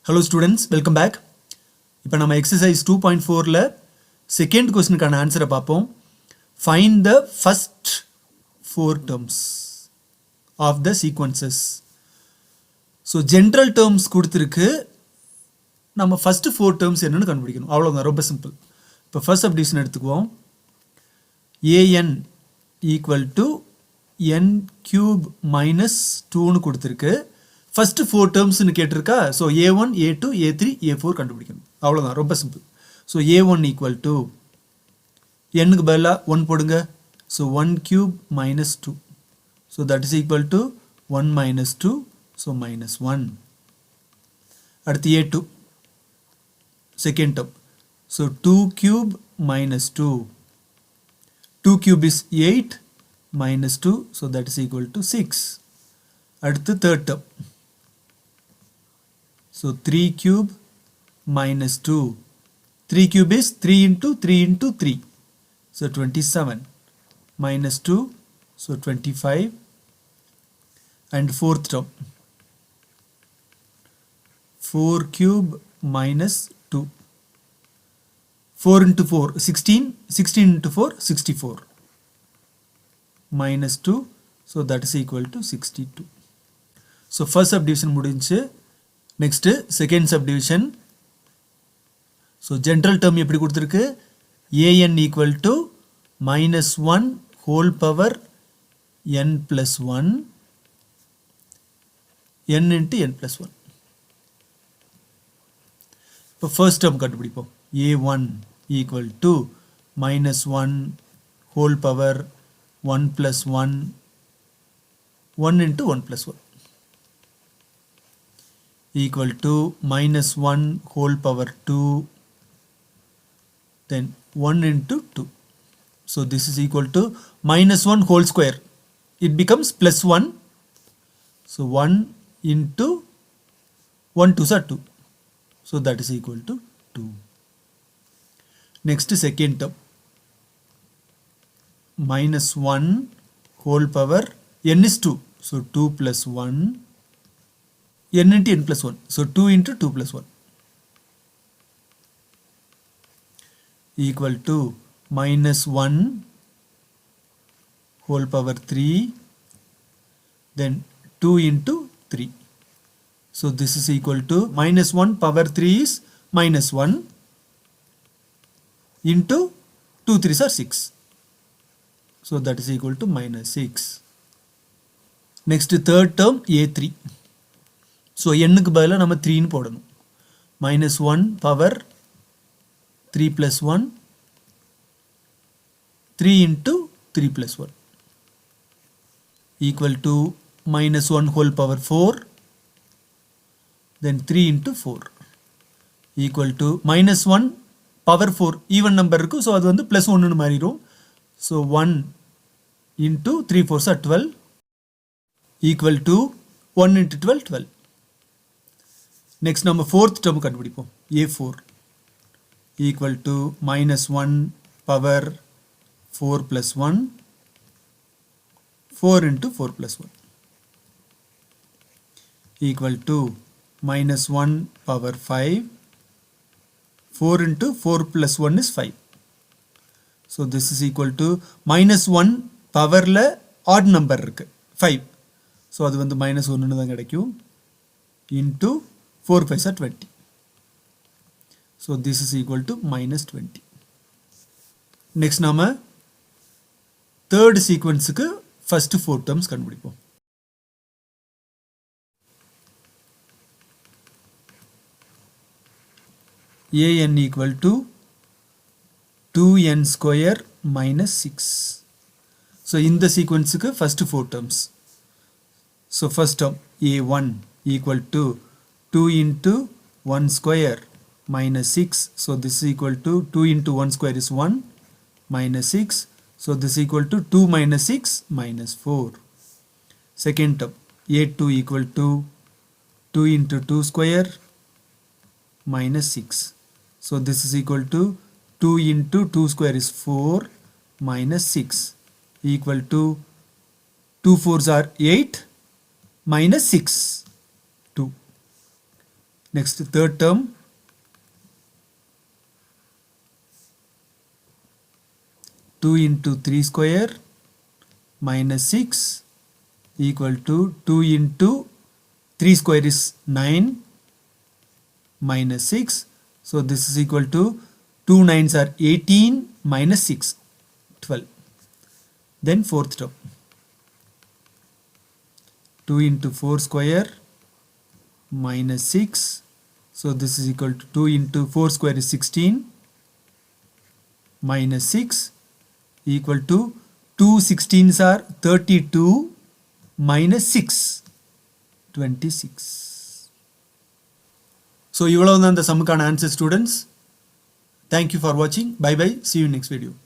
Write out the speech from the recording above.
Hello students, welcome back. இப்போ நம்ம exercise 2.4ல second questionக்கான ஆன்சரை பார்ப்போம். Find the first four terms of the sequences. So general terms கொடுத்திருக்கு. நம்ம first four terms என்னன்னு கண்டுபிடிக்கணும். அவ்வளவுதான், ரொம்ப சிம்பிள். இப்போ first subdivision எடுத்துக்குவோம். an equal to n cube minus 2னு கொடுத்திருக்கு. First four terms னு கேட்டிருக்கா. So a1, a2, a3, a4 கண்டுபிடிக்கணும். அவ்வளவுதான், ரொம்ப simple. So a1 equal to n க்கு பதிலா 1 போடுங்க. So 1 cube minus 2. So that is equal to 1 minus 2. So minus 1. அடுத்து a2. Second term. So 2 cube minus 2. 2 cube is 8 minus 2. So that is equal to 6. அடுத்து third term. So 3 cube minus 2. 3 cube is 3 into 3 into 3. So 27 minus 2. So 25. And fourth term. 4 cube minus 2. 4 into 4, 16. 16 into 4, 64. Minus 2. So that is equal to 62. So first subdivision முடிஞ்சு. Next second subdivision. So general term எப்படி கொடுத்திருக்கு? an equal to minus 1 whole power n plus 1 n into n plus 1. இப்போ first term கண்டுபிடிப்போம். a1 equal to minus 1 whole power 1 plus 1 1 into 1 plus 1 equal to minus 1 whole power 2, then 1 into 2. So this is equal to minus 1 whole square. It becomes plus 1. So 1 into 1 2s are 2. So that is equal to 2. Next second term. Minus 1 whole power n is 2. So 2 plus 1. n into n plus 1. So 2 into 2 plus 1 equal to minus 1 whole power 3, then 2 into 3. So this is equal to minus 1 power 3 is minus 1 into 2 3s are 6. So that is equal to minus 6. Next third term a3. So n க்கு பதிலா நம்ம 3 னு போடணும். Minus 1 power 3 plus 1 3 into 3 plus 1 equal to minus 1 whole power 4, then 3 into 4 equal to minus 1 power 4 even number இருக்கு. So அது வந்து plus 1 னு மாறிரும். So 1 into 3 4s are 12 equal to 1 into 12 12. Next நம்ம fourth term கண்டுபிடிப்போம். a4 equal to minus 1 power 4 plus 1 4 into 4 plus 1 equal to minus 1 power 5 4 into 4 plus 1 is 5. So this is equal to minus 1 powerல odd number இருக்கு 5. So அது வந்து minus 1 னு தான் கிடைக்கும் into 4 5s are 20. So this is equal to minus 20. Next நாம third sequence க்கு first four terms கண்டுபிடிப்போம். an equal to 2n square minus 6. So இந்த sequence க்கு first four terms. So first term a1 equal to 2 into 1 square minus 6. So this is equal to 2 into 1 square is 1 minus 6. So this is equal to 2 minus 6 minus 4. Second term a2 equal to 2 into 2 square minus 6. So this is equal to 2 into 2 square is 4 minus 6 equal to 2 4s are 8 minus 6 2. Next third term, two into 3 square minus 6 equal to 2 into 3 square is 9 minus 6. So this is equal to 2 9s are 18 minus 6, 12. Then fourth term, 2 into 4 square minus 6. So this is equal to 2 into 4 square is 16 minus 6 equal to 2 16s are 32 minus 6, 26. So இவ்வளவுதான் இந்த சம்முக்கான answer students. Thank you for watching. Bye bye. See you in next video.